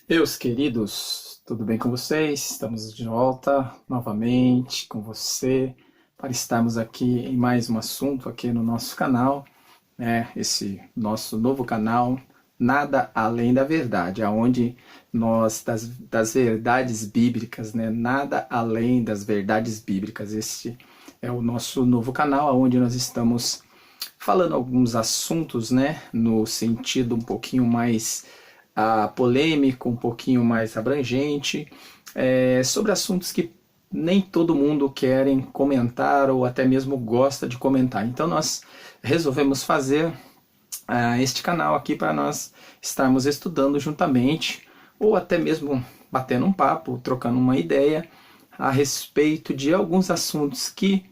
Meus queridos, tudo bem com vocês? Estamos de volta novamente com você para estarmos aqui em mais um assunto aqui no nosso canal, né? Esse nosso novo canal, Nada Além da Verdade, aonde nós das verdades bíblicas, né? Nada além das verdades bíblicas. Este é o nosso novo canal, onde nós estamos falando alguns assuntos, né? No sentido um pouquinho mais polêmico, um pouquinho mais abrangente, sobre assuntos que nem todo mundo querem comentar ou até mesmo gosta de comentar. Então nós resolvemos fazer este canal aqui para nós estarmos estudando juntamente ou até mesmo batendo um papo, trocando uma ideia a respeito de alguns assuntos que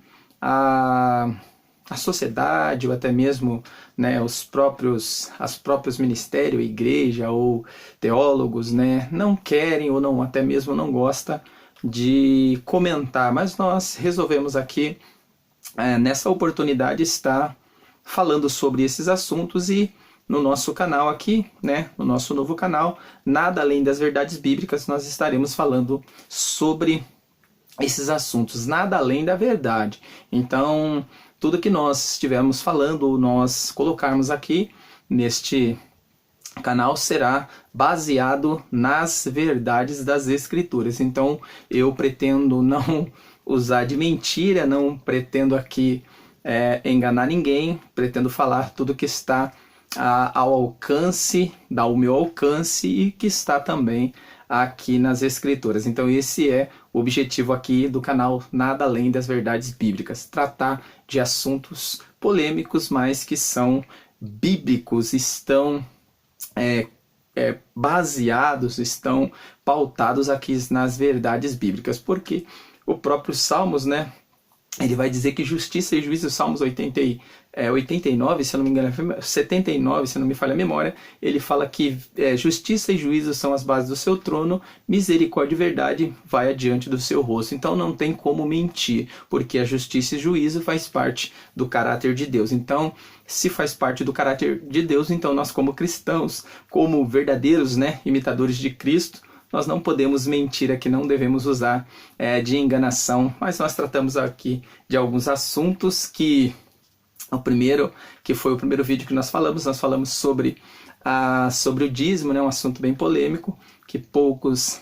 a sociedade ou até mesmo, né, os próprios ministérios, igreja ou teólogos, né, não querem ou não até mesmo não gosta de comentar, mas nós resolvemos aqui nessa oportunidade estar falando sobre esses assuntos e no nosso canal aqui, né, no nosso novo canal, Nada Além das Verdades Bíblicas, nós estaremos falando sobre esses assuntos, nada além da verdade. Então, tudo que nós estivermos falando, nós colocarmos aqui neste canal será baseado nas verdades das Escrituras. Então, eu pretendo não usar de mentira, não pretendo aqui enganar ninguém, pretendo falar tudo que está ao alcance, ao meu alcance e que está também aqui nas Escrituras. Então esse é o objetivo aqui do canal Nada Além das Verdades Bíblicas, tratar de assuntos polêmicos, mas que são bíblicos, estão baseados, estão pautados aqui nas verdades bíblicas, porque o próprio Salmos, né, ele vai dizer que justiça e juízo, Salmos 89, se eu não me engano, 79, se não me falha a memória, ele fala que justiça e juízo são as bases do seu trono, misericórdia e verdade vai adiante do seu rosto. Então não tem como mentir, porque a justiça e juízo faz parte do caráter de Deus. Então, se faz parte do caráter de Deus, então nós como cristãos, como verdadeiros, né, imitadores de Cristo, nós não podemos mentir aqui, não devemos usar de enganação, mas nós tratamos aqui de alguns assuntos que foi o primeiro vídeo que nós falamos sobre o dízimo, né, um assunto bem polêmico, que poucos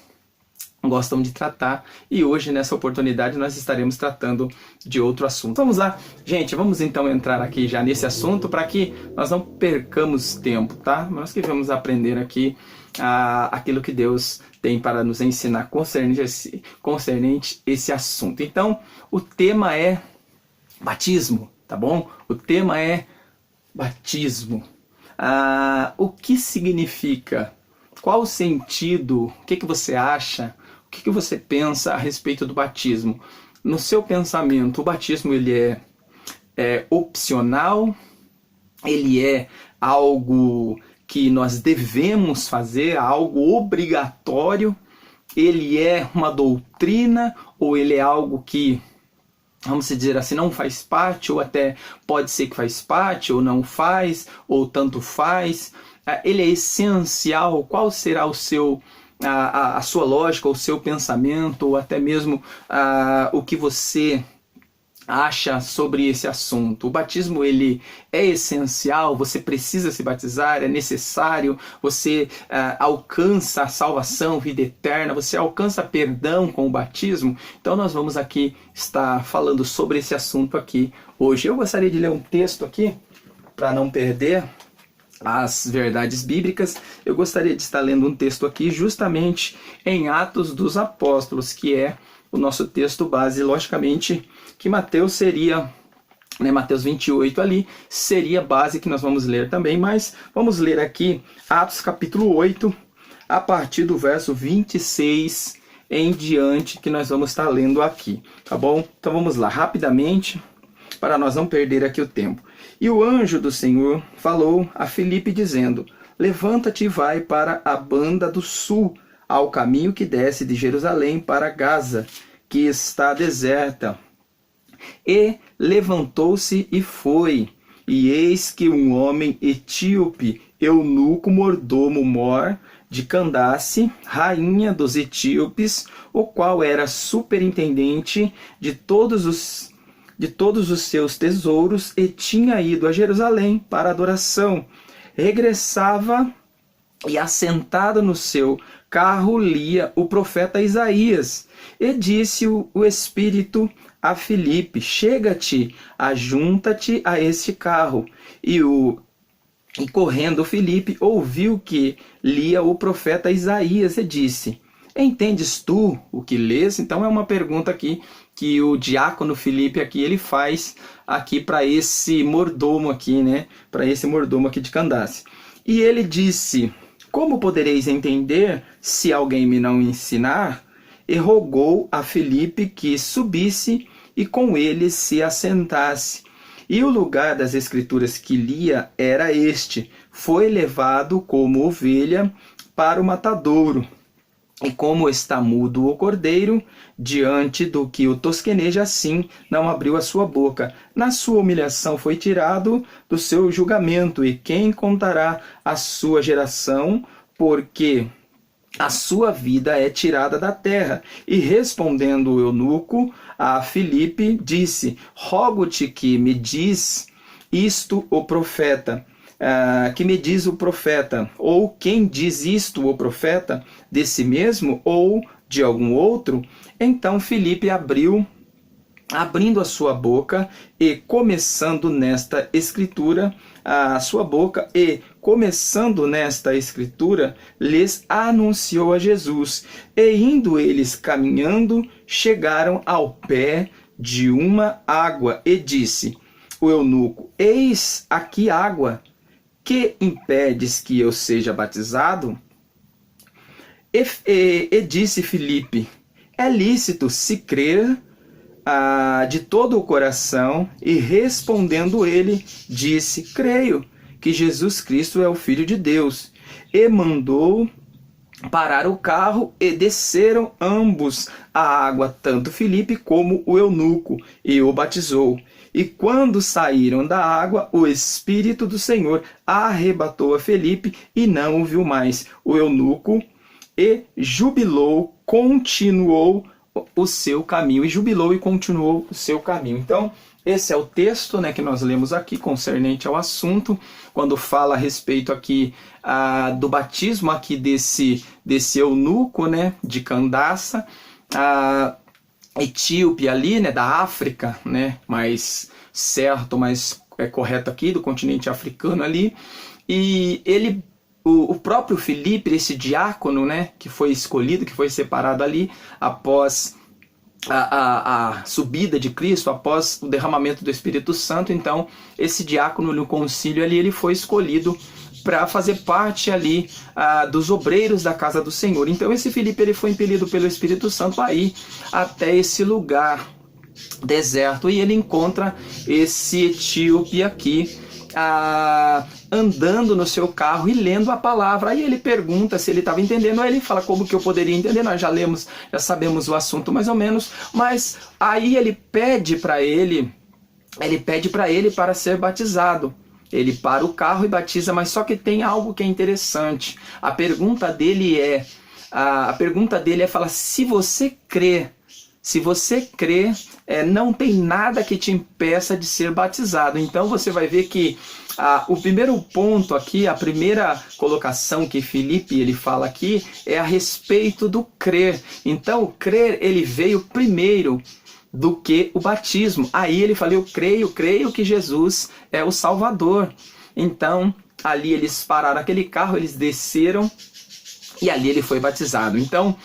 gostam de tratar, e hoje nessa oportunidade nós estaremos tratando de outro assunto. Vamos lá, gente, vamos então entrar aqui já nesse assunto para que nós não percamos tempo, tá? Nós que vamos aprender aqui aquilo que Deus tem para nos ensinar concernente esse assunto. Então, o tema é batismo, tá bom? O tema é batismo. O que significa? Qual o sentido? O que você acha? O que você pensa a respeito do batismo? No seu pensamento, o batismo ele é opcional? Ele é algo que nós devemos fazer, algo obrigatório? Ele é uma doutrina ou ele é algo que, vamos dizer assim, não faz parte, ou até pode ser que faz parte, ou não faz, ou tanto faz? Ele é essencial? Qual será a sua lógica, o seu pensamento, ou até mesmo o que você acha sobre esse assunto? O batismo ele é essencial? Você precisa se batizar? É necessário? Você alcança a salvação, vida eterna? Você alcança perdão com o batismo? Então nós vamos aqui estar falando sobre esse assunto aqui hoje. Eu gostaria de ler um texto aqui para não perder as verdades bíblicas. Eu gostaria de estar lendo um texto aqui justamente em Atos dos Apóstolos, que é o nosso texto base. Logicamente que Mateus seria, né, Mateus 28 ali, seria a base que nós vamos ler também, mas vamos ler aqui Atos capítulo 8, a partir do verso 26 em diante, que nós vamos estar lendo aqui, tá bom? Então vamos lá, rapidamente, para nós não perder aqui o tempo. E o anjo do Senhor falou a Filipe dizendo: levanta-te e vai para a banda do sul, ao caminho que desce de Jerusalém para Gaza, que está deserta. E levantou-se e foi. E eis que um homem etíope, eunuco mordomo mor de Candace, rainha dos etíopes, o qual era superintendente de todos os seus tesouros e tinha ido a Jerusalém para adoração. Regressava e, assentado no seu carro, lia o profeta Isaías. E disse o Espírito a Filipe: chega-te, ajunta-te a este carro. E correndo Filipe ouviu que lia o profeta Isaías e disse: entendes tu o que lês? Então é uma pergunta aqui que o diácono Filipe aqui ele faz aqui para esse mordomo aqui, né? Para esse mordomo aqui de Candace. E ele disse: como podereis entender se alguém me não ensinar? E rogou a Filipe que subisse e com ele se assentasse. E o lugar das escrituras que lia era este: foi levado como ovelha para o matadouro. E como está mudo o cordeiro, diante do que o tosqueneja, assim não abriu a sua boca. Na sua humilhação foi tirado do seu julgamento. E quem contará a sua geração? Porque a sua vida é tirada da terra. E respondendo o eunuco a Filipe, disse: rogo-te que me diz isto o profeta. Que me diz o profeta? Ou quem diz isto o profeta? De si mesmo ou de algum outro? Então Filipe abrindo a sua boca e começando nesta escritura, lhes anunciou a Jesus. E indo eles caminhando, chegaram ao pé de uma água, e disse o eunuco: eis aqui água, que impedes que eu seja batizado? E disse Filipe: é lícito se crer de todo o coração. E respondendo ele, disse: creio que Jesus Cristo é o Filho de Deus. E mandou parar o carro e desceram ambos a água, tanto Filipe como o eunuco, e o batizou. E quando saíram da água, o Espírito do Senhor arrebatou a Filipe e não o viu mais. O eunuco e jubilou, continuou o seu caminho. Então, esse é o texto, né, que nós lemos aqui, concernente ao assunto, quando fala a respeito aqui do batismo aqui desse eunuco, né, de Candaça, etíope ali, né, da África, né, mais certo, mais correto aqui, do continente africano ali. E o próprio Filipe, esse diácono, né, que foi escolhido, que foi separado ali após a subida de Cristo, após o derramamento do Espírito Santo. Então esse diácono no concílio ali, ele foi escolhido para fazer parte ali dos obreiros da casa do Senhor. Então esse Filipe, ele foi impelido pelo Espírito Santo a ir até esse lugar deserto, e ele encontra esse etíope aqui andando no seu carro e lendo a palavra. Aí ele pergunta se ele estava entendendo. Aí ele fala: como que eu poderia entender? Nós já sabemos o assunto mais ou menos. Mas aí ele pede para ele para ser batizado. Ele para o carro e batiza, mas só que tem algo que é interessante. A pergunta dele é falar: se você crê, não tem nada que te impeça de ser batizado. Então você vai ver que o primeiro ponto aqui, a primeira colocação que Filipe ele fala aqui é a respeito do crer. Então o crer, ele veio primeiro do que o batismo. Aí ele fala: eu creio que Jesus é o Salvador. Então ali eles pararam aquele carro, eles desceram e ali ele foi batizado. Então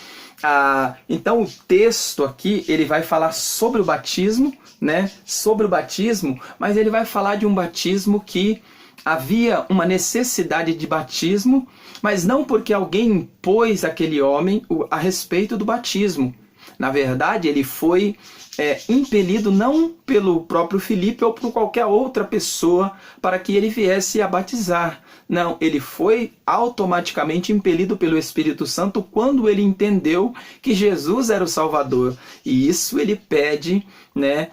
o texto aqui, ele vai falar sobre o batismo, né? Sobre o batismo, mas ele vai falar de um batismo que havia uma necessidade de batismo, mas não porque alguém impôs àquele homem a respeito do batismo. Na verdade, ele foi impelido não pelo próprio Filipe ou por qualquer outra pessoa para que ele viesse a batizar. Não, ele foi automaticamente impelido pelo Espírito Santo quando ele entendeu que Jesus era o Salvador. E isso ele pede, né,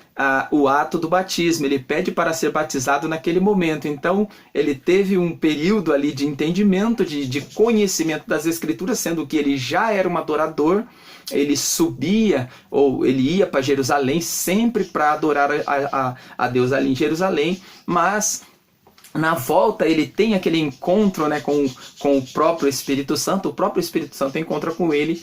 o ato do batismo, ele pede para ser batizado naquele momento. Então ele teve um período ali de entendimento, de conhecimento das Escrituras, sendo que ele já era um adorador. Ele subia, ou ele ia para Jerusalém sempre para adorar a Deus ali em Jerusalém, mas na volta ele tem aquele encontro, né, com o próprio Espírito Santo. O próprio Espírito Santo encontra com ele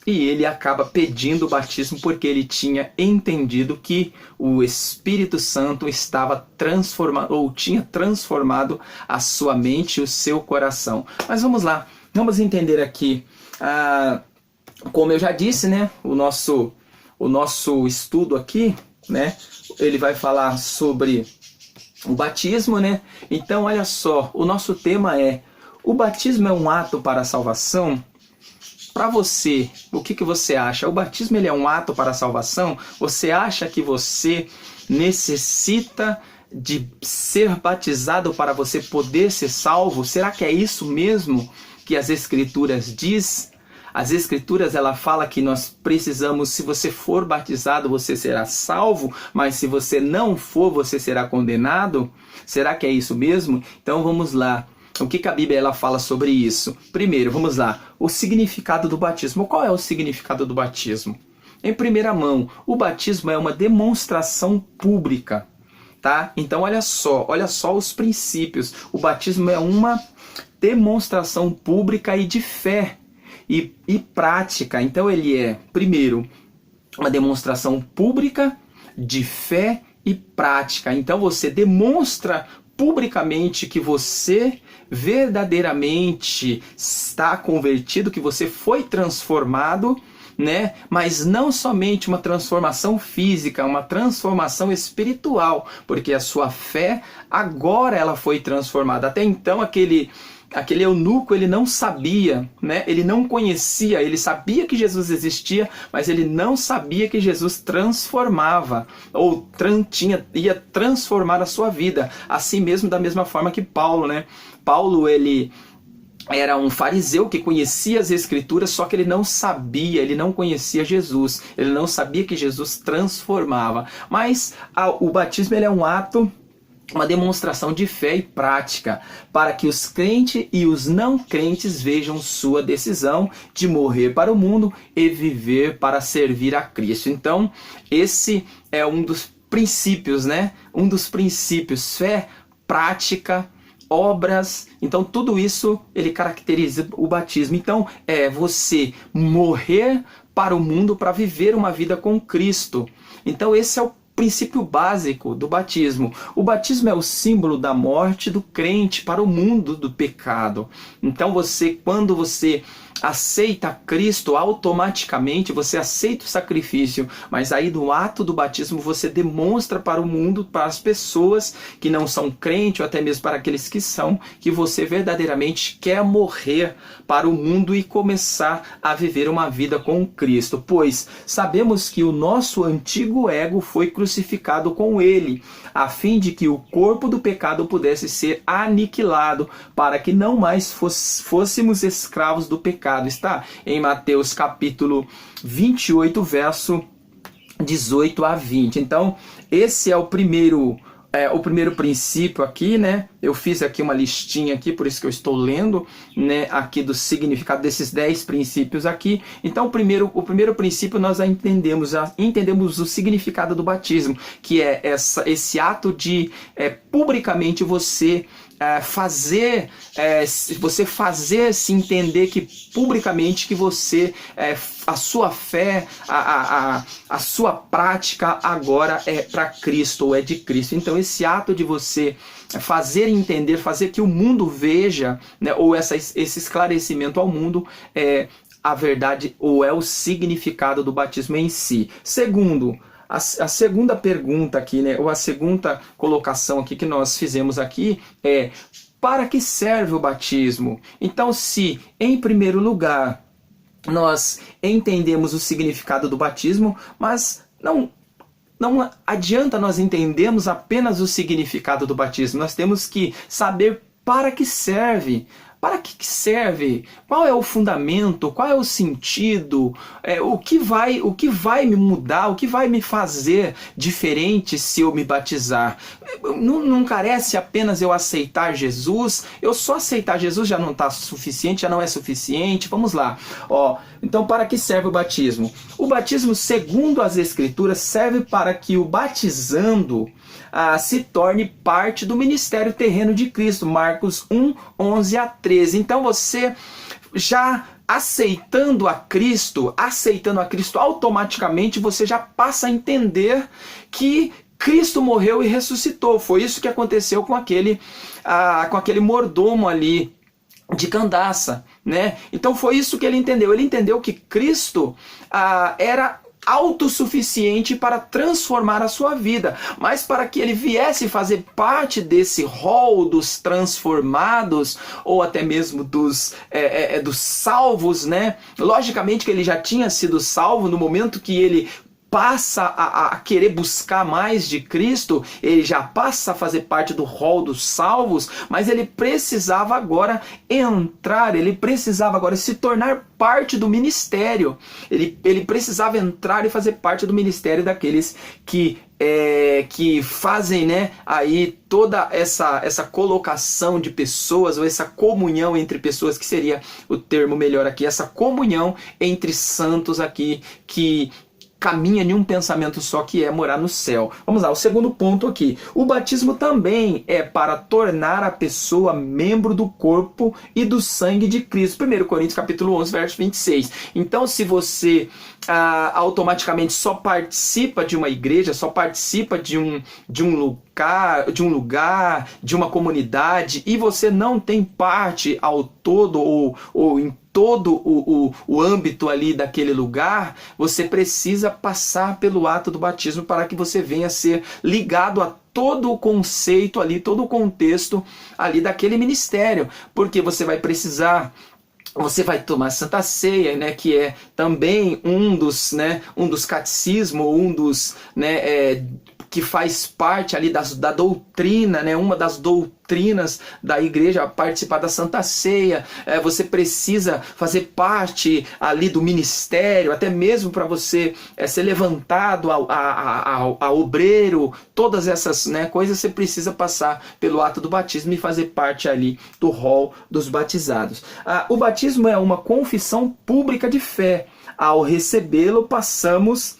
e ele acaba pedindo o batismo porque ele tinha entendido que o Espírito Santo estava transformado, ou tinha transformado a sua mente e o seu coração. Mas vamos lá, vamos entender aqui. Como eu já disse, né, o nosso estudo aqui, né, ele vai falar sobre o batismo, né? Então, olha só, o nosso tema é: o batismo é um ato para a salvação? Para você, o que você acha? O batismo ele é um ato para a salvação? Você acha que você necessita de ser batizado para você poder ser salvo? Será que é isso mesmo que as Escrituras diz? As Escrituras, ela fala que nós precisamos, se você for batizado, você será salvo, mas se você não for, você será condenado? Será que é isso mesmo? Então vamos lá. O que a Bíblia ela fala sobre isso? Primeiro, vamos lá. O significado do batismo. Qual é o significado do batismo? Em primeira mão, o batismo é uma demonstração pública, tá? Então olha só os princípios. O batismo é uma demonstração pública e de fé. E prática. Então ele é, primeiro, uma demonstração pública de fé e prática. Então você demonstra publicamente que você verdadeiramente está convertido, que você foi transformado, né? Mas não somente uma transformação física, uma transformação espiritual, porque a sua fé agora ela foi transformada. Até então aquele eunuco, ele não sabia, né? Ele não conhecia, ele sabia que Jesus existia, mas ele não sabia que Jesus transformava, ou ia transformar a sua vida. Assim mesmo, da mesma forma que Paulo, né? Paulo, ele era um fariseu que conhecia as Escrituras, só que ele não sabia, ele não conhecia Jesus, ele não sabia que Jesus transformava. Mas o batismo ele é um ato, uma demonstração de fé e prática, para que os crentes e os não crentes vejam sua decisão de morrer para o mundo e viver para servir a Cristo. Então, esse é um dos princípios, né? Um dos princípios, fé, prática, obras. Então, tudo isso, ele caracteriza o batismo. Então, é você morrer para o mundo para viver uma vida com Cristo. Então, esse é o princípio básico do batismo. O batismo é o símbolo da morte do crente para o mundo do pecado. Então quando você aceita Cristo, automaticamente você aceita o sacrifício, mas aí no ato do batismo você demonstra para o mundo, para as pessoas que não são crentes, ou até mesmo para aqueles que são, que você verdadeiramente quer morrer para o mundo e começar a viver uma vida com Cristo, pois sabemos que o nosso antigo ego foi crucificado com ele, a fim de que o corpo do pecado pudesse ser aniquilado, para que não mais fôssemos escravos do pecado. Está em Mateus capítulo 28, verso 18 a 20. Então, esse é o primeiro princípio aqui, né? Eu fiz aqui uma listinha aqui, por isso que eu estou lendo, né, aqui do significado desses 10 princípios aqui. Então, o primeiro princípio nós já entendemos o significado do batismo, que é esse ato de publicamente você fazer se entender que publicamente que você a sua fé, a sua prática agora é para Cristo, ou é de Cristo. Então esse ato de você fazer entender, fazer que o mundo veja, né, ou esse esclarecimento ao mundo é a verdade, ou é o significado do batismo em si. Segundo, a segunda pergunta aqui, né, ou a segunda colocação aqui que nós fizemos aqui é: para que serve o batismo? Então, se em primeiro lugar nós entendemos o significado do batismo, mas não não adianta nós entendermos apenas o significado do batismo, nós temos que saber para que serve. Para que serve? Qual é o fundamento? Qual é o sentido? O que vai me mudar? O que vai me fazer diferente se eu me batizar? Não carece apenas eu aceitar Jesus? Eu só aceitar Jesus já não está suficiente, já não é suficiente? Vamos lá. Então, para que serve o batismo? O batismo, segundo as Escrituras, serve para que o batizando se torne parte do ministério terreno de Cristo. Marcos 1, 11 a 13. Então você já aceitando a Cristo, automaticamente você já passa a entender que Cristo morreu e ressuscitou. Foi isso que aconteceu com aquele mordomo ali de Candaça, né? Então foi isso que ele entendeu. Ele entendeu que Cristo era autossuficiente para transformar a sua vida, mas para que ele viesse fazer parte desse rol dos transformados, ou até mesmo dos salvos, né? Logicamente que ele já tinha sido salvo no momento que ele passa a querer buscar mais de Cristo, ele já passa a fazer parte do rol dos salvos, mas ele precisava agora ele precisava agora se tornar parte do ministério, ele precisava entrar e fazer parte do ministério daqueles que fazem, né, aí toda essa colocação de pessoas, ou essa comunhão entre pessoas, que seria o termo melhor aqui, essa comunhão entre santos aqui, que caminha em um pensamento só, que é morar no céu. Vamos lá, o segundo ponto aqui. O batismo também é para tornar a pessoa membro do corpo e do sangue de Cristo. 1 Coríntios capítulo 11, verso 26. Então, se você automaticamente só participa de uma igreja, só participa de um lugar, de uma comunidade, e você não tem parte ao todo ou em todo o âmbito ali daquele lugar, você precisa passar pelo ato do batismo para que você venha a ser ligado a todo o conceito ali, todo o contexto ali daquele ministério, porque você vai tomar Santa Ceia, né, que é também um dos catecismos, que faz parte ali da doutrina, né, uma das doutrinas da igreja, participar da Santa Ceia. Você precisa fazer parte ali do ministério, até mesmo para você ser levantado a obreiro, todas essas, né, coisas, você precisa passar pelo ato do batismo e fazer parte ali do rol dos batizados. O batismo é uma confissão pública de fé. Ao recebê-lo, passamos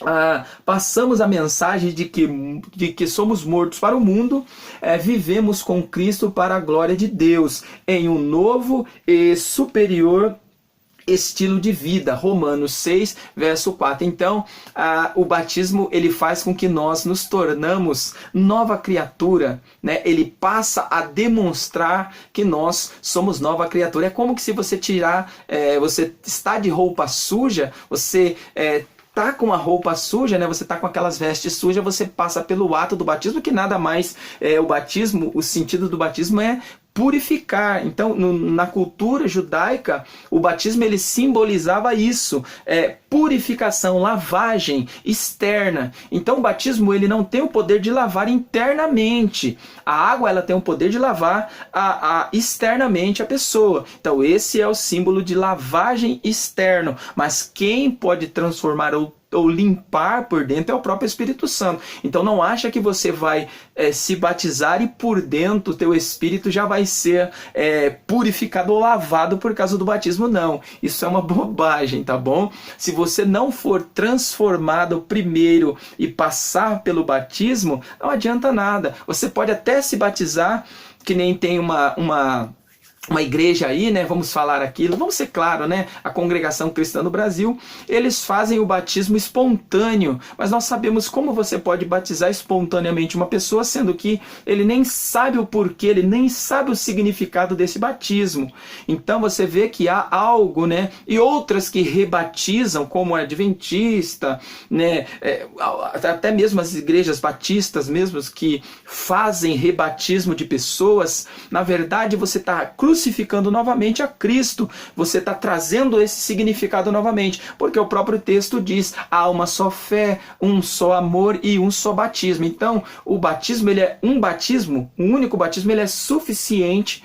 a mensagem de que somos mortos para o mundo, vivemos com Cristo para a glória de Deus, em um novo e superior estilo de vida. Romanos 6, verso 4. Então, o batismo, ele faz com que nós nos tornamos nova criatura, né? Ele passa a demonstrar que nós somos nova criatura. É como que se você você está de roupa suja, você tá com a roupa suja, né? Você tá com aquelas vestes sujas, você passa pelo ato do batismo, que nada mais o sentido do batismo é purificar. Então, na cultura judaica, o batismo ele simbolizava isso, purificação, lavagem externa. Então, o batismo ele não tem o poder de lavar internamente. A água ela tem o poder de lavar externamente a pessoa. Então, esse é o símbolo de lavagem externo. Mas quem pode transformar ou limpar por dentro é o próprio Espírito Santo. Então não acha que você vai se batizar e por dentro o teu espírito já vai ser purificado ou lavado por causa do batismo. Não, isso é uma bobagem, tá bom? Se você não for transformado primeiro e passar pelo batismo, não adianta nada. Você pode até se batizar, que nem tem uma igreja aí, né? Vamos falar aquilo, vamos ser claro, né? A Congregação Cristã no Brasil, eles fazem o batismo espontâneo, mas nós sabemos como você pode batizar espontaneamente uma pessoa, sendo que ele nem sabe o porquê, ele nem sabe o significado desse batismo. Então você vê que há algo, né? E outras que rebatizam, como a Adventista, né? Até mesmo as igrejas batistas mesmo, que fazem rebatismo de pessoas. Na verdade, você está crucificando novamente a Cristo. Você está trazendo esse significado novamente, porque o próprio texto diz: há uma só fé, um só amor e um só batismo. Então, o batismo, ele é um batismo, um único batismo, ele é suficiente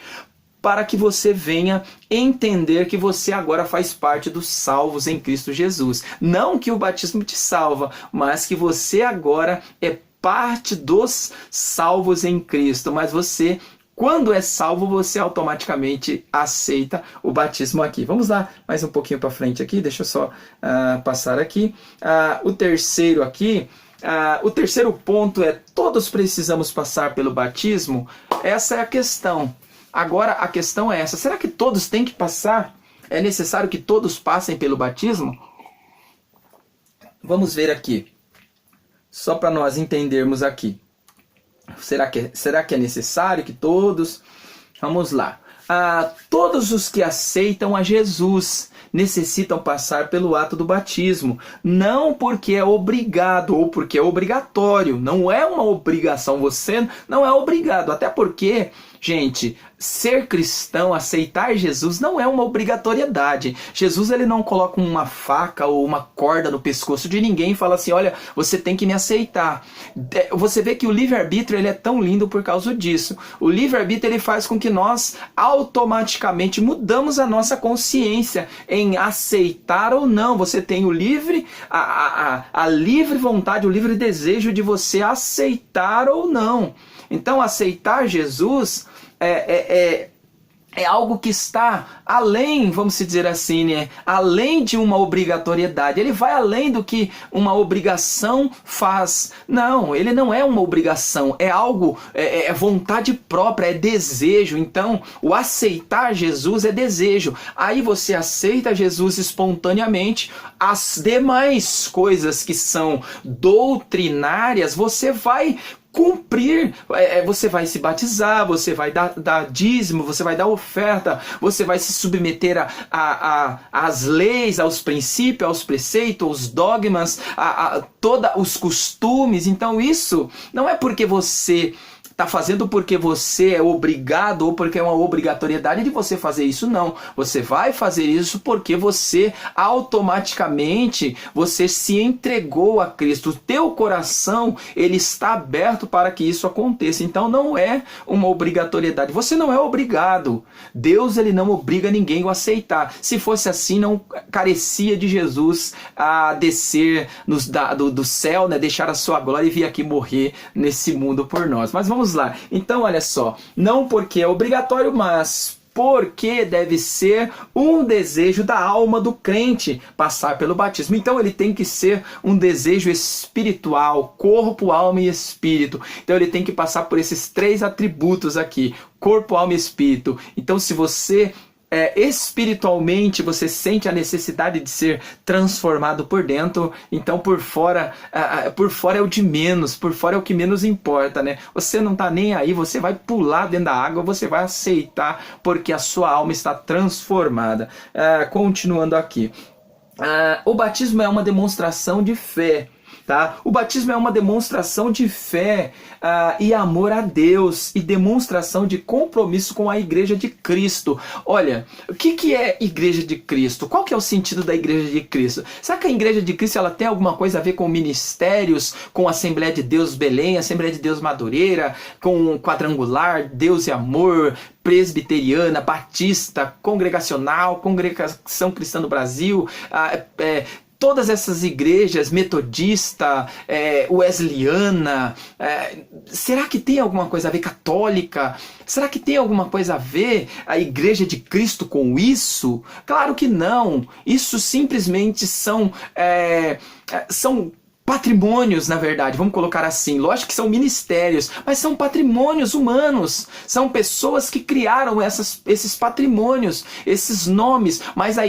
para que você venha entender que você agora faz parte dos salvos em Cristo Jesus. Não que o batismo te salva, mas que você agora é parte dos salvos em Cristo. Mas você, quando é salvo, você automaticamente aceita o batismo aqui. Vamos lá, mais um pouquinho para frente aqui, deixa eu só passar aqui. O terceiro aqui, o terceiro ponto é: todos precisamos passar pelo batismo? Essa é a questão. Agora a questão é essa: será que todos têm que passar? É necessário que todos passem pelo batismo? Vamos ver aqui, só para nós entendermos aqui. Será que é necessário que todos? Vamos lá. Todos os que aceitam a Jesus necessitam passar pelo ato do batismo. Não porque é obrigado ou porque é obrigatório. Não é uma obrigação. Você não é obrigado. Até porque, gente, ser cristão, aceitar Jesus não é uma obrigatoriedade. Jesus, ele não coloca uma faca ou uma corda no pescoço de ninguém e fala assim: olha, você tem que me aceitar. Você vê que o livre-arbítrio, ele é tão lindo por causa disso. O livre-arbítrio, ele faz com que nós automaticamente mudamos a nossa consciência em aceitar ou não. Você tem o livre, a livre vontade, o livre desejo de você aceitar ou não. Então, aceitar Jesus é algo que está além, vamos dizer assim, né? Além de uma obrigatoriedade. Ele vai além do que uma obrigação faz. Não, ele não é uma obrigação. É algo, é vontade própria, é desejo. Então, o aceitar Jesus é desejo. Aí você aceita Jesus espontaneamente. As demais coisas que são doutrinárias, você vai cumprir. Você vai se batizar, você vai dar dízimo, você vai dar oferta, você vai se submeter às leis, aos princípios, aos preceitos, aos dogmas, todos os costumes. Então isso não é porque você está fazendo porque você é obrigado ou porque é uma obrigatoriedade de você fazer isso, não. Você vai fazer isso porque você automaticamente você se entregou a Cristo. O teu coração, ele está aberto para que isso aconteça. Então não é uma obrigatoriedade. Você não é obrigado. Deus, ele não obriga ninguém a aceitar. Se fosse assim, não carecia de Jesus a descer do céu, né, deixar a sua glória e vir aqui morrer nesse mundo por nós. Mas vamos lá. Então, olha só, não porque é obrigatório, mas porque deve ser um desejo da alma do crente passar pelo batismo. Então ele tem que ser um desejo espiritual, corpo, alma e espírito. Então ele tem que passar por esses três atributos aqui, corpo, alma e espírito. Então se você espiritualmente você sente a necessidade de ser transformado por dentro, então por fora é o de menos, por fora é o que menos importa, né? Você não tá nem aí, você vai pular dentro da água, você vai aceitar porque a sua alma está transformada. Continuando aqui, o batismo é uma demonstração de fé. Tá? O batismo é uma demonstração de fé e amor a Deus e demonstração de compromisso com a Igreja de Cristo. Olha, o que é Igreja de Cristo? Qual que é o sentido da Igreja de Cristo? Será que a Igreja de Cristo ela tem alguma coisa a ver com ministérios, com a Assembleia de Deus Belém, Assembleia de Deus Madureira, com Quadrangular, Deus e Amor, Presbiteriana, Batista, Congregacional, Congregação Cristã do Brasil, todas essas igrejas, metodista, wesleyana, será que tem alguma coisa a ver, católica? Será que tem alguma coisa a ver a Igreja de Cristo com isso? Claro que não. Isso simplesmente são patrimônios, na verdade, vamos colocar assim. Lógico que são ministérios, mas são patrimônios humanos. São pessoas que criaram esses patrimônios, esses nomes. Mas a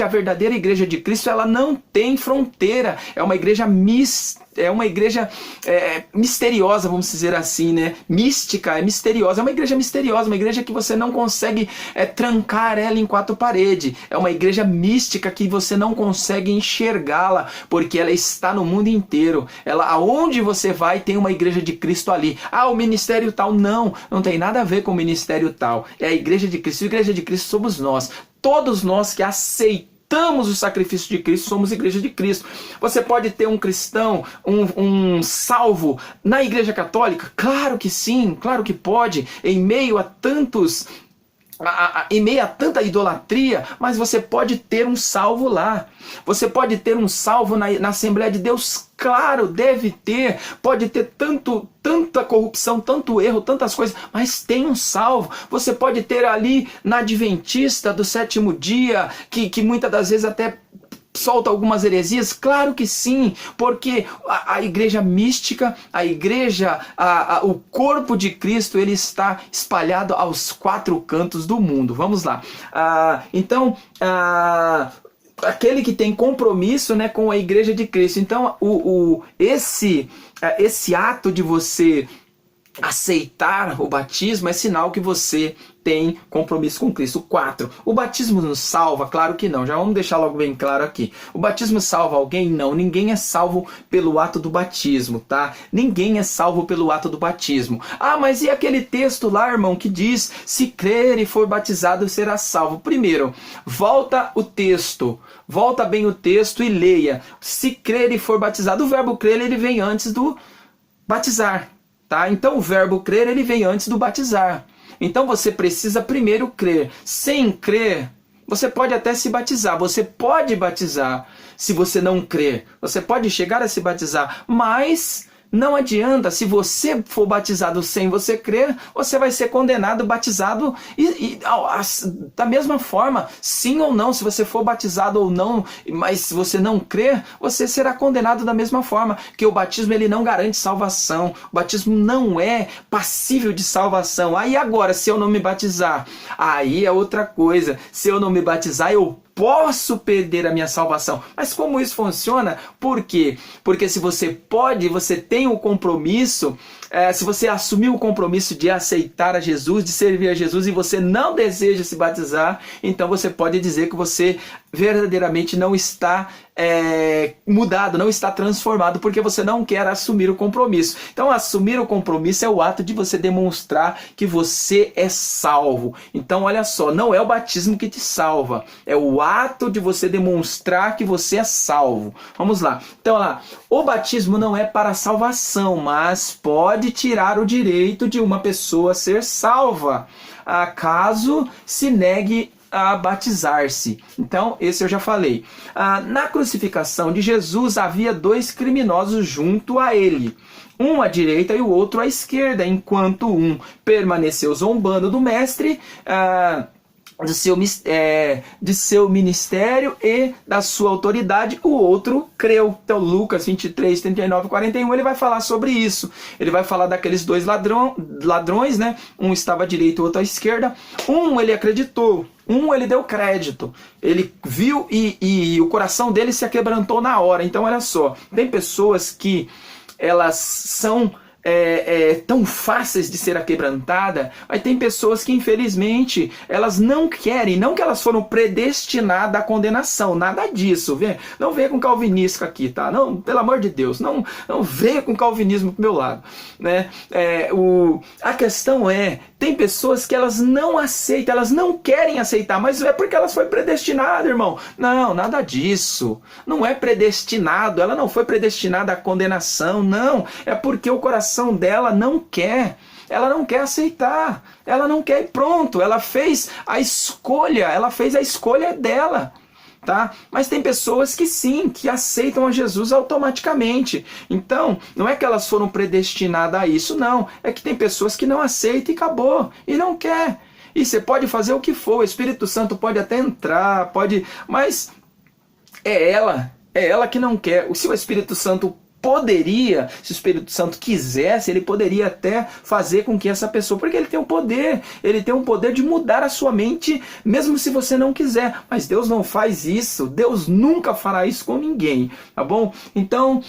verdadeira Igreja de Cristo, ela não tem fronteira. É uma igreja é uma igreja misteriosa, vamos dizer assim, né? Mística, é misteriosa, é uma igreja misteriosa, uma igreja que você não consegue trancar ela em quatro paredes, é uma igreja mística que você não consegue enxergá-la, porque ela está no mundo inteiro, aonde você vai tem uma igreja de Cristo ali. O ministério tal, não tem nada a ver com o ministério tal, é a igreja de Cristo. A igreja de Cristo somos nós, todos nós que aceitamos o sacrifício de Cristo, somos igreja de Cristo. Você pode ter um cristão, um salvo na igreja católica? Claro que sim, claro que pode, em meio a tantos... em meio a tanta idolatria, mas você pode ter um salvo lá. Você pode ter um salvo na Assembleia de Deus, claro, deve ter. Pode ter tanta corrupção, tanto erro, tantas coisas, mas tem um salvo. Você pode ter ali na Adventista do sétimo dia, que muitas das vezes até solta algumas heresias? Claro que sim, porque a igreja mística, a igreja, o corpo de Cristo, ele está espalhado aos quatro cantos do mundo. Vamos lá. Então, aquele que tem compromisso, né, com a igreja de Cristo. Então, esse ato de você aceitar o batismo é sinal que você tem compromisso com Cristo. 4. O batismo nos salva? Claro que não. Já vamos deixar logo bem claro aqui. O batismo salva alguém? Não. Ninguém é salvo pelo ato do batismo, tá? Ninguém é salvo pelo ato do batismo. Mas e aquele texto lá, irmão, que diz: se crer e for batizado, será salvo? Primeiro, volta bem o texto e leia. Se crer e for batizado, o verbo crer, ele vem antes do batizar. Tá? Então o verbo crer, ele vem antes do batizar. Então você precisa primeiro crer. Sem crer, você pode até se batizar. Você pode batizar se você não crer. Você pode chegar a se batizar, mas não adianta. Se você for batizado sem você crer, você vai ser condenado, batizado da mesma forma, sim ou não. Se você for batizado ou não, mas se você não crer, você será condenado da mesma forma, porque o batismo, ele não garante salvação. O batismo não é passível de salvação. Aí agora, se eu não me batizar, aí é outra coisa. Se eu não me batizar, eu posso perder a minha salvação. Mas como isso funciona? Por quê? Porque se você tem o compromisso, se você assumir o compromisso de aceitar a Jesus, de servir a Jesus, e você não deseja se batizar, então você pode dizer que você verdadeiramente não está mudado, não está transformado, porque você não quer assumir o compromisso. Então assumir o compromisso é o ato de você demonstrar que você é salvo. Então olha só, não é o batismo que te salva, é o ato de você demonstrar que você é salvo. Vamos lá. Então lá, o batismo não é para salvação, mas pode tirar o direito de uma pessoa ser salva, caso se negue a batizar-se. Então, esse eu já falei. Na crucificação de Jesus havia dois criminosos junto a ele, um à direita e o outro à esquerda, enquanto um permaneceu zombando do mestre, de seu ministério e da sua autoridade, o outro creu. Então Lucas 23, 39 e 41, ele vai falar sobre isso. Ele vai falar daqueles dois ladrões, né? Um estava à direita e o outro à esquerda. Um ele acreditou, um ele deu crédito. Ele viu e o coração dele se aquebrantou na hora. Então olha só, tem pessoas que elas são tão fáceis de ser aquebrantada, mas tem pessoas que infelizmente elas não querem, não que elas foram predestinadas à condenação, nada disso. Não venha com calvinismo aqui, tá? Não, pelo amor de Deus, não venha com calvinismo pro meu lado, né? A questão tem pessoas que elas não aceitam, elas não querem aceitar, mas é porque elas foram predestinadas, irmão. Não, nada disso. Não é predestinado, ela não foi predestinada à condenação, não. É porque o coração dela não quer. Ela não quer aceitar. Ela não quer e pronto. Ela fez a escolha dela. Tá? Mas tem pessoas que sim, que aceitam a Jesus automaticamente. Então, não é que elas foram predestinadas a isso, não. É que tem pessoas que não aceitam e acabou. E não quer. E você pode fazer o que for. O Espírito Santo pode até entrar, mas é ela que não quer. Se o Espírito Santo poderia, se o Espírito Santo quisesse, ele poderia até fazer com que essa pessoa, porque ele tem o poder de mudar a sua mente, mesmo se você não quiser, mas Deus não faz isso, Deus nunca fará isso com ninguém, tá bom? Então,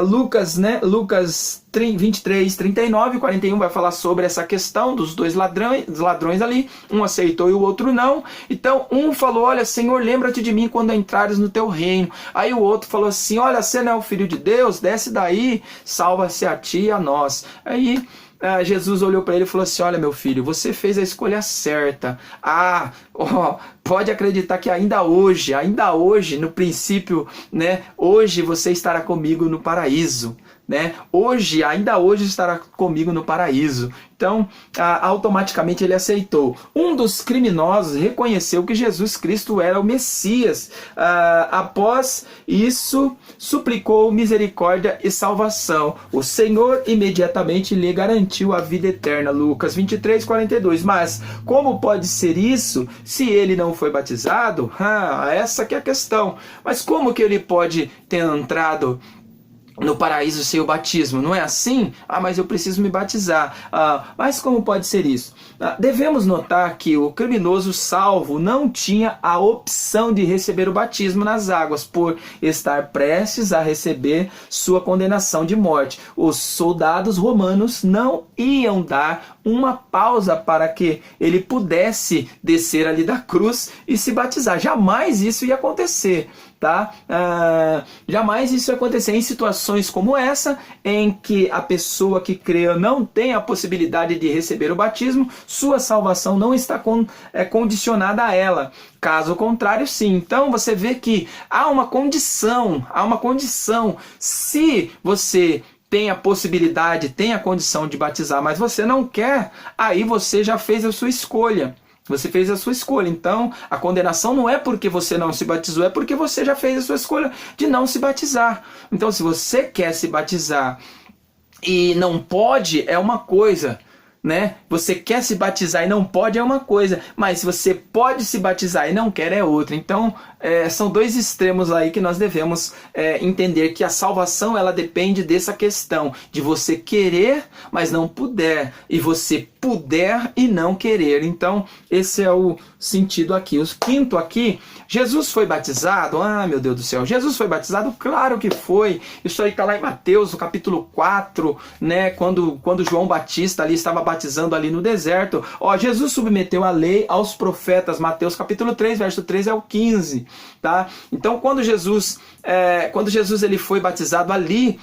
Lucas 23, 39 e 41 vai falar sobre essa questão dos dois ladrões ali, um aceitou e o outro não. Então um falou, olha, Senhor, lembra-te de mim quando entrares no teu reino. Aí o outro falou assim, olha, você não é o Filho de Deus, desce daí, salva-se a ti e a nós. Aí Jesus olhou para ele e falou assim, olha, meu filho, você fez a escolha certa. Pode acreditar que ainda hoje, no princípio, né, hoje você estará comigo no paraíso. Né? Ainda hoje estará comigo no paraíso. Então, automaticamente ele aceitou. Um dos criminosos reconheceu que Jesus Cristo era o Messias. Após isso, suplicou misericórdia e salvação. O Senhor imediatamente lhe garantiu a vida eterna. Lucas 23, 42. Mas como pode ser isso se ele não foi batizado? Essa que é a questão. Mas como que ele pode ter entrado no paraíso sem o batismo? Não é assim? Mas eu preciso me batizar. Mas como pode ser isso? Devemos notar que o criminoso salvo não tinha a opção de receber o batismo nas águas, por estar prestes a receber sua condenação de morte. Os soldados romanos não iam dar uma pausa para que ele pudesse descer ali da cruz e se batizar. Jamais isso ia acontecer. Tá? Jamais isso ia acontecer em situações como essa, em que a pessoa que crê não tem a possibilidade de receber o batismo, sua salvação não está condicionada a ela. Caso contrário, sim. Então você vê que há uma condição. Se você tem a possibilidade, tem a condição de batizar, mas você não quer, aí você já fez a sua escolha. Você fez a sua escolha. Então, a condenação não é porque você não se batizou, é porque você já fez a sua escolha de não se batizar. Então, se você quer se batizar e não pode, é uma coisa, né? Você quer se batizar e não pode, é uma coisa. Mas se você pode se batizar e não quer, é outra. Então, são dois extremos aí que nós devemos entender que a salvação, ela depende dessa questão de você querer, mas não puder, e você puder e não querer. Então, esse é o sentido aqui. O quinto aqui, Jesus foi batizado? Meu Deus do céu, Jesus foi batizado? Claro que foi. Isso aí está lá em Mateus, no capítulo 4, né? Quando João Batista ali estava batizando ali no deserto. Jesus submeteu a lei aos profetas, Mateus capítulo 3, verso 13 ao 15. Tá? Então, quando Jesus ele foi batizado ali,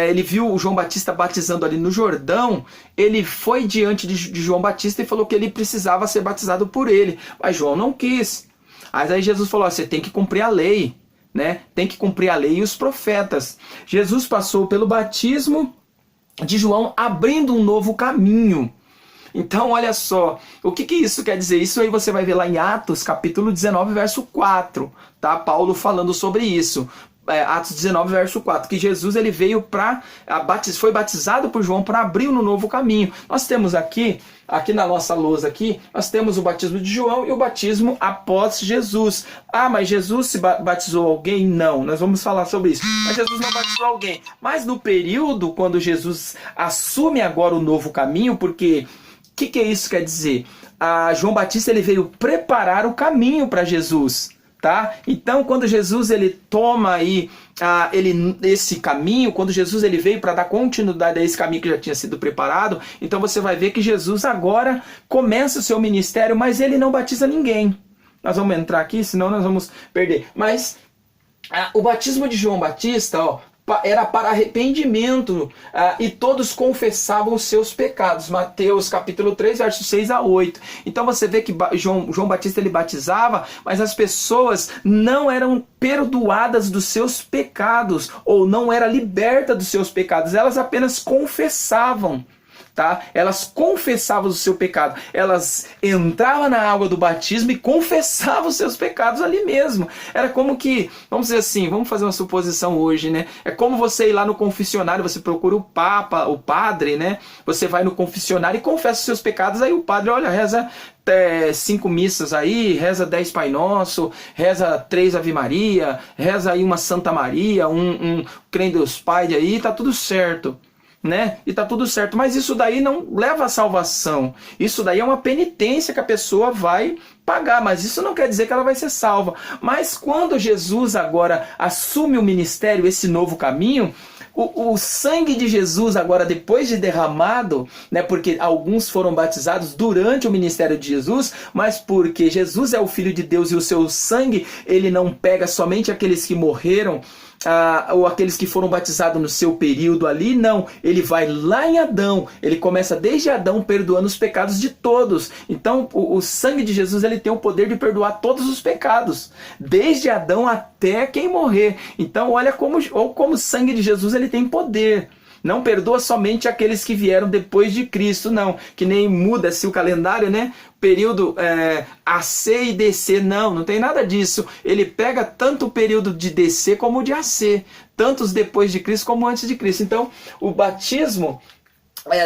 ele viu o João Batista batizando ali no Jordão, ele foi diante de João Batista e falou que ele precisava ser batizado por ele, mas João não quis. Mas aí Jesus falou, você tem que cumprir a lei, né? Tem que cumprir a lei e os profetas. Jesus passou pelo batismo de João, abrindo um novo caminho. Então, olha só, o que isso quer dizer? Isso aí você vai ver lá em Atos, capítulo 19, verso 4, tá? Paulo falando sobre isso. Atos 19, verso 4, que Jesus ele veio foi batizado por João para abrir um novo caminho. Nós temos aqui na nossa lousa aqui, nós temos o batismo de João e o batismo após Jesus. Mas Jesus se batizou alguém? Não, nós vamos falar sobre isso. Mas Jesus não batizou alguém. Mas no período, quando Jesus assume agora o novo caminho, porque o que isso quer dizer? João Batista ele veio preparar o caminho para Jesus. Tá? Então, quando Jesus ele toma aí esse caminho, quando Jesus ele veio para dar continuidade a esse caminho que já tinha sido preparado, então você vai ver que Jesus agora começa o seu ministério, mas ele não batiza ninguém. Nós vamos entrar aqui, senão nós vamos perder. Mas o batismo de João Batista, era para arrependimento, e todos confessavam os seus pecados. Mateus capítulo 3, versos 6 a 8. Então você vê que João Batista ele batizava, mas as pessoas não eram perdoadas dos seus pecados, ou não eram libertas dos seus pecados, elas apenas confessavam. tá? Elas confessavam o seu pecado, elas entravam na água do batismo e confessavam os seus pecados ali mesmo. Era como que, vamos dizer assim, vamos fazer uma suposição hoje, né? É como você ir lá no confessionário, você procura o Papa, o padre, né? Você vai no confessionário e confessa os seus pecados, aí o padre, olha, reza 5 missas aí, reza 10 Pai Nosso, reza 3 Ave Maria, reza aí uma Santa Maria, um Crê em Deus Pai aí, tá tudo certo, né? E tá tudo certo, mas isso daí não leva à salvação. Isso daí é uma penitência que a pessoa vai pagar, mas isso não quer dizer que ela vai ser salva. Mas quando Jesus agora assume o ministério, esse novo caminho, o sangue de Jesus agora, depois de derramado, né, porque alguns foram batizados durante o ministério de Jesus, mas porque Jesus é o Filho de Deus e o seu sangue, ele não pega somente aqueles que morreram, ou aqueles que foram batizados no seu período ali, não. Ele vai lá em Adão, ele começa desde Adão perdoando os pecados de todos. Então o sangue de Jesus, ele tem o poder de perdoar todos os pecados, desde Adão até quem morrer. Então olha como o sangue de Jesus, ele tem poder. Não perdoa somente aqueles que vieram depois de Cristo, não. Que nem muda-se o calendário, né? Período AC e DC, não tem nada disso. Ele pega tanto o período de DC como o de AC. Tantos depois de Cristo como antes de Cristo. Então, o batismo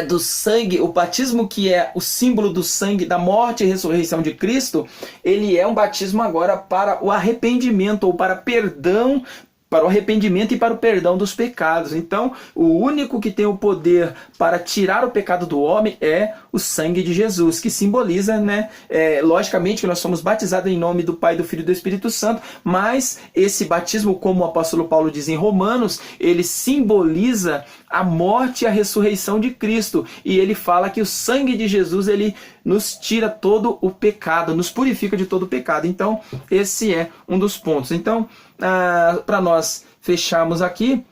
do sangue, o batismo que é o símbolo do sangue, da morte e ressurreição de Cristo, ele é um batismo agora para o arrependimento ou para perdão, para o arrependimento e para o perdão dos pecados. Então, o único que tem o poder para tirar o pecado do homem é o sangue de Jesus, que simboliza, né? Logicamente que nós somos batizados em nome do Pai, do Filho e do Espírito Santo, mas esse batismo, como o apóstolo Paulo diz em Romanos, ele simboliza a morte e a ressurreição de Cristo. E ele fala que o sangue de Jesus, ele nos tira todo o pecado, nos purifica de todo o pecado. Então, esse é um dos pontos. Então, para nós fecharmos aqui,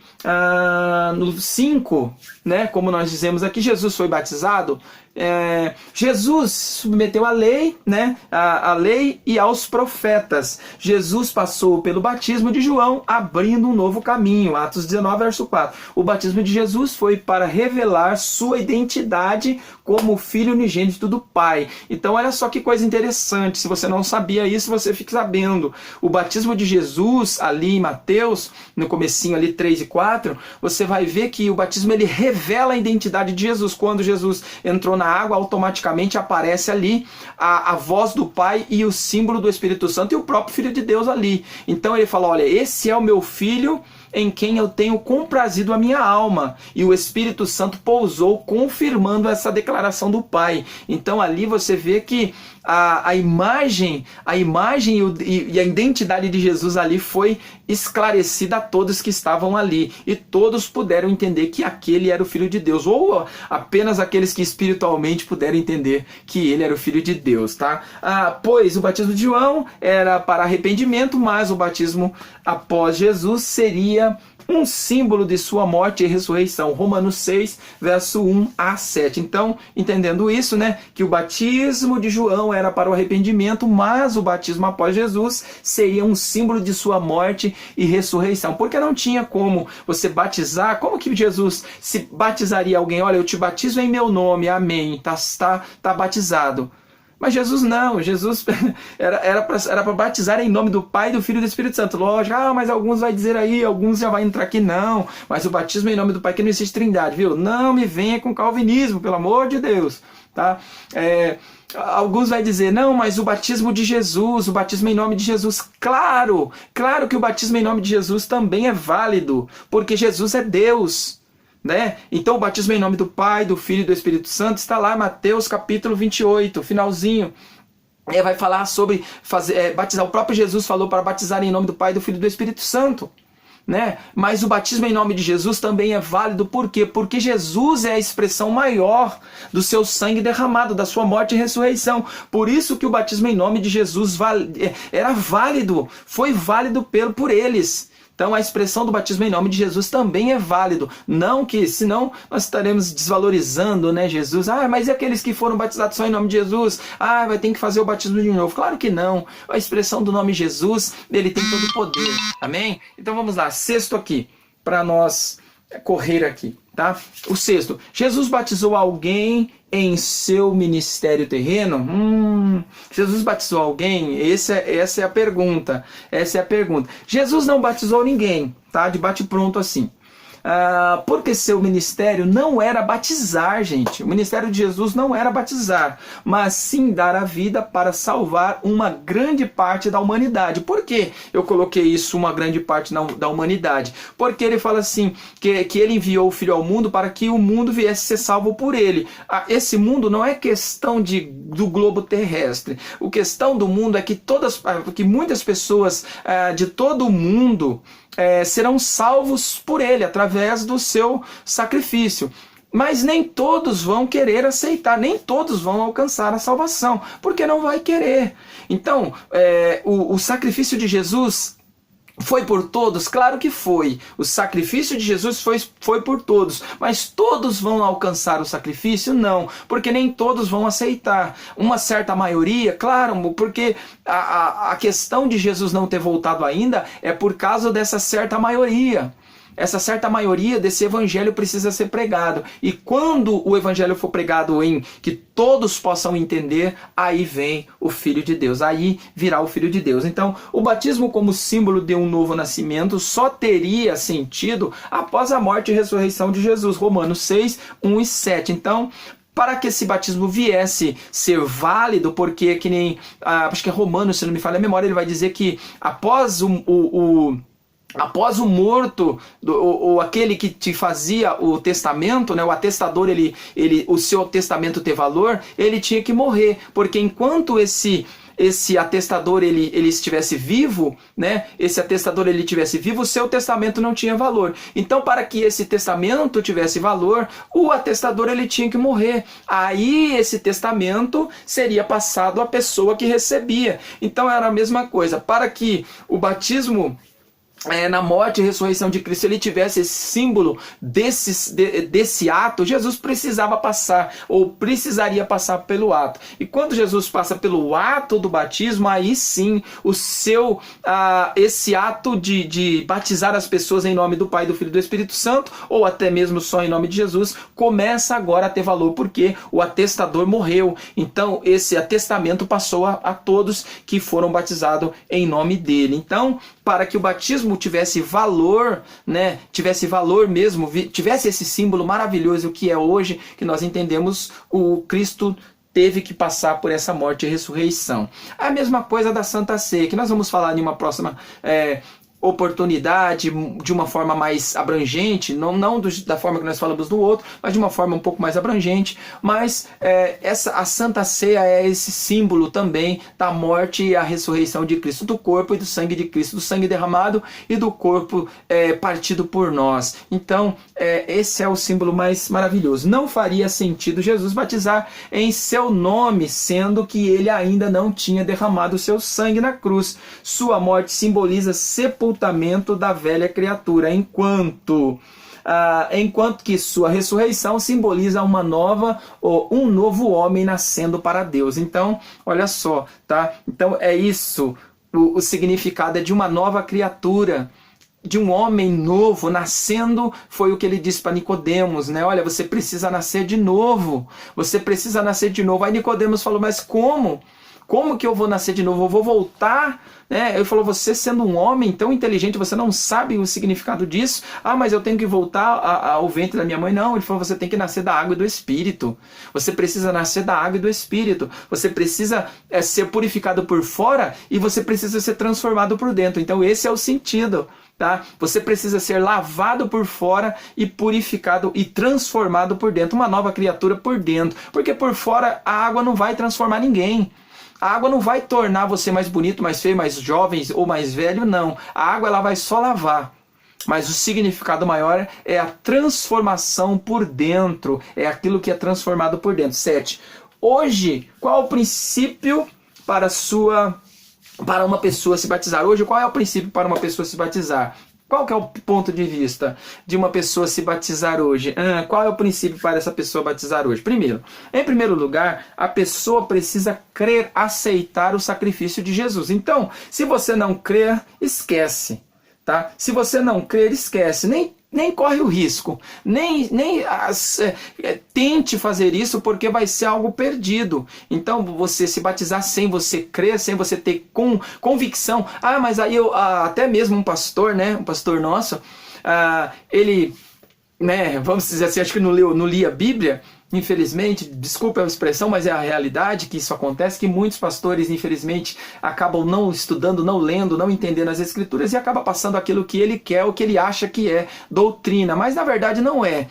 no 5, né, como nós dizemos aqui, Jesus foi batizado. Jesus submeteu à lei, né, a lei e aos profetas. Jesus passou pelo batismo de João, abrindo um novo caminho. Atos 19, verso 4. O batismo de Jesus foi para revelar sua identidade como filho unigênito do Pai. Então olha só que coisa interessante. Se você não sabia isso, você fique sabendo. O batismo de Jesus, ali em Mateus, no comecinho ali 3 e 4, você vai ver que o batismo, ele revela a identidade de Jesus. Quando Jesus entrou na água, automaticamente aparece ali a voz do Pai e o símbolo do Espírito Santo e o próprio Filho de Deus ali. Então ele fala, olha, esse é o meu filho em quem eu tenho comprazido a minha alma. E o Espírito Santo pousou, confirmando essa declaração do Pai. Então ali você vê que a imagem e a identidade de Jesus ali foi esclarecida a todos que estavam ali. E todos puderam entender que aquele era o Filho de Deus. Ou apenas aqueles que espiritualmente puderam entender que ele era o Filho de Deus, tá? Pois o batismo de João era para arrependimento, mas o batismo após Jesus seria um símbolo de sua morte e ressurreição. Romanos 6, verso 1 a 7. Então, entendendo isso, né, que o batismo de João era para o arrependimento, mas o batismo após Jesus seria um símbolo de sua morte e ressurreição. Porque não tinha como você batizar, como que Jesus se batizaria alguém? Olha, eu te batizo em meu nome, amém, tá batizado. Mas Jesus não, Jesus era para batizar em nome do Pai, do Filho e do Espírito Santo. Lógico, mas alguns vai dizer aí, alguns já vai entrar aqui, não. Mas o batismo em nome do Pai, que não existe trindade, viu? Não me venha com calvinismo, pelo amor de Deus, tá? Alguns vai dizer, não, mas o batismo de Jesus, o batismo em nome de Jesus, claro que o batismo em nome de Jesus também é válido, porque Jesus é Deus. Né? Então o batismo em nome do Pai, do Filho e do Espírito Santo está lá em Mateus capítulo 28, finalzinho. Vai falar sobre batizar. O próprio Jesus falou para batizar em nome do Pai, do Filho e do Espírito Santo. Né? Mas o batismo em nome de Jesus também é válido. Por quê? Porque Jesus é a expressão maior do seu sangue derramado, da sua morte e ressurreição. Por isso que o batismo em nome de Jesus era válido, foi válido por eles. Então a expressão do batismo em nome de Jesus também é válido. Não que, senão nós estaremos desvalorizando, né, Jesus. Mas e aqueles que foram batizados só em nome de Jesus? Vai ter que fazer o batismo de novo. Claro que não. A expressão do nome Jesus, ele tem todo o poder. Amém? Então vamos lá, sexto aqui, para nós correr aqui. tá? O sexto, Jesus batizou alguém em seu ministério terreno? Jesus batizou alguém? Essa é a pergunta. Essa é a pergunta. Jesus não batizou ninguém, tá? De bate-pronto assim. Porque seu ministério não era batizar, gente. O ministério de Jesus não era batizar, mas sim dar a vida para salvar uma grande parte da humanidade. Por que eu coloquei isso, uma grande parte da humanidade? Porque ele fala assim, que ele enviou o Filho ao mundo para que o mundo viesse ser salvo por ele. Esse mundo não é questão do globo terrestre. A questão do mundo é que muitas pessoas de todo o mundo serão salvos por ele, através do seu sacrifício. Mas nem todos vão querer aceitar, nem todos vão alcançar a salvação, porque não vai querer. Então, o sacrifício de Jesus foi por todos? Claro que foi. O sacrifício de Jesus foi por todos. Mas todos vão alcançar o sacrifício? Não. Porque nem todos vão aceitar. Uma certa maioria, claro, porque a questão de Jesus não ter voltado ainda é por causa dessa certa maioria. Essa certa maioria desse evangelho precisa ser pregado. E quando o evangelho for pregado em que todos possam entender, aí vem o Filho de Deus. Aí virá o Filho de Deus. Então, o batismo como símbolo de um novo nascimento só teria sentido após a morte e ressurreição de Jesus. Romanos 6, 1 e 7. Então, para que esse batismo viesse ser válido, porque que nem, acho que é Romanos, se não me falha a memória, ele vai dizer que após o morto, ou aquele que te fazia o testamento, né, o atestador, o seu testamento ter valor, ele tinha que morrer, porque enquanto esse atestador ele estivesse vivo, né, o seu testamento não tinha valor. Então, para que esse testamento tivesse valor, o atestador ele tinha que morrer. Aí esse testamento seria passado à pessoa que recebia. Então era a mesma coisa. Para que o batismo na morte e ressurreição de Cristo ele tivesse esse símbolo desse ato, Jesus precisava passar, ou precisaria passar pelo ato. E quando Jesus passa pelo ato do batismo, aí sim esse ato de batizar as pessoas em nome do Pai, do Filho e do Espírito Santo, ou até mesmo só em nome de Jesus, começa agora a ter valor, porque o atestador morreu. Então esse atestamento passou a todos que foram batizados em nome dele. Então, para que o batismo tivesse valor, né, tivesse valor mesmo, tivesse esse símbolo maravilhoso que é hoje, que nós entendemos, o Cristo teve que passar por essa morte e ressurreição. A mesma coisa da Santa Ceia, que nós vamos falar em uma próxima oportunidade, de uma forma mais abrangente, não da forma que nós falamos do outro, mas de uma forma um pouco mais abrangente. Mas a Santa Ceia é esse símbolo também da morte e a ressurreição de Cristo, do corpo e do sangue de Cristo, do sangue derramado e do corpo partido por nós. Então, esse é o símbolo mais maravilhoso. Não faria sentido Jesus batizar em seu nome, sendo que ele ainda não tinha derramado o seu sangue na cruz. Sua morte simboliza sepultamento da velha criatura, enquanto que sua ressurreição simboliza um novo homem nascendo para Deus. Então, olha só, tá? Então é isso, o significado é de uma nova criatura, de um homem novo nascendo. Foi o que ele disse para Nicodemos, né? Olha, você precisa nascer de novo. Você precisa nascer de novo. Aí Nicodemos falou, mas como? Como que eu vou nascer de novo? Eu vou voltar? Né? Ele falou, você sendo um homem tão inteligente, você não sabe o significado disso? Mas eu tenho que voltar ao ventre da minha mãe? Não, ele falou, você tem que nascer da água e do Espírito. Você precisa nascer da água e do Espírito. Você precisa ser purificado por fora e você precisa ser transformado por dentro. Então esse é o sentido. Tá? Você precisa ser lavado por fora e purificado e transformado por dentro. Uma nova criatura por dentro. Porque por fora a água não vai transformar ninguém. A água não vai tornar você mais bonito, mais feio, mais jovem ou mais velho, não. A água ela vai só lavar. Mas o significado maior é a transformação por dentro. É aquilo que é transformado por dentro. 7. Hoje, qual o princípio para uma pessoa se batizar? Hoje, qual é o princípio para uma pessoa se batizar? Qual que é o ponto de vista de uma pessoa se batizar hoje? Qual é o princípio para essa pessoa batizar hoje? Em primeiro lugar, a pessoa precisa crer, aceitar o sacrifício de Jesus. Então, se você não crer, esquece. Tá? Se você não crer, esquece. Nem nem corre o risco, nem tente fazer isso, porque vai ser algo perdido. Então você se batizar sem você crer, sem você ter convicção. Mas aí até mesmo um pastor, né, um pastor nosso, ele, né, vamos dizer assim, acho que não lia a Bíblia, infelizmente, desculpa a expressão, mas é a realidade que isso acontece, que muitos pastores, infelizmente, acabam não estudando, não lendo, não entendendo as Escrituras e acaba passando aquilo que ele quer, o que ele acha que é doutrina, mas na verdade não é.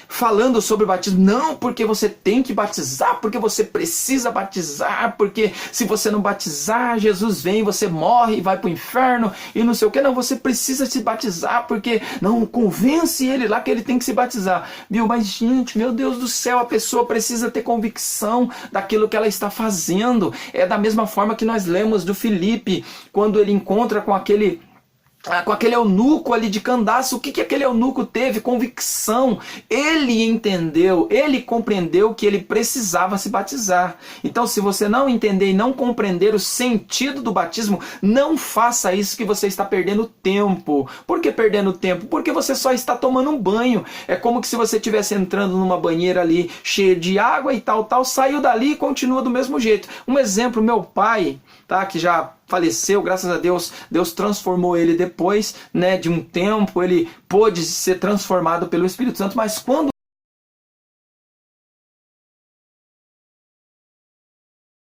Falando sobre o batismo, não, porque você tem que batizar, porque você precisa batizar, porque se você não batizar, Jesus vem, você morre e vai para o inferno e não sei o que, não, você precisa se batizar, porque não, convence ele lá que ele tem que se batizar, viu? Mas gente, meu Deus do céu, a pessoa precisa ter convicção daquilo que ela está fazendo. É da mesma forma que nós lemos do Filipe, quando ele encontra com aquele eunuco ali de Candaço. O que aquele eunuco teve? Convicção. Ele entendeu, ele compreendeu que ele precisava se batizar. Então, se você não entender e não compreender o sentido do batismo, não faça isso, que você está perdendo tempo. Por que perdendo tempo? Porque você só está tomando um banho. É como que se você estivesse entrando numa banheira ali cheia de água e tal, saiu dali e continua do mesmo jeito. Um exemplo, meu pai, tá, que já faleceu, graças a Deus, Deus transformou ele depois, né, de um tempo, ele pôde ser transformado pelo Espírito Santo, mas quando